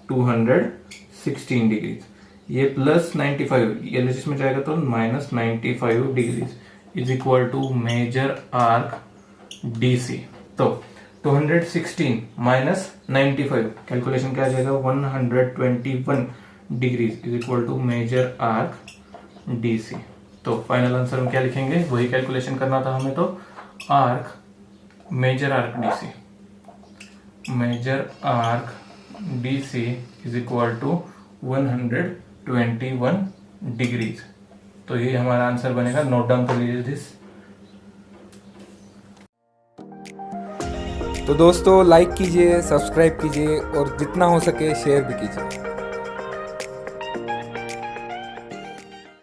216 डिग्रीज, ये प्लस 95 ये LHS में जाएगा तो minus 95 degrees is equal to measure arc DC। तो 216 माइनस 95 कैलकुलेशन क्या आ जाएगा, 121 degrees is equal to measure arc DC। तो फाइनल आंसर में क्या लिखेंगे, वही कैलकुलेशन करना था हमें। तो arc major arc DC is equal to 121 degrees. तो ये हमारा आंसर बनेगा। नोट डाउन कर लीजिए दिस। तो दोस्तों लाइक कीजिए, सब्सक्राइब कीजिए और जितना हो सके शेयर भी कीजिए।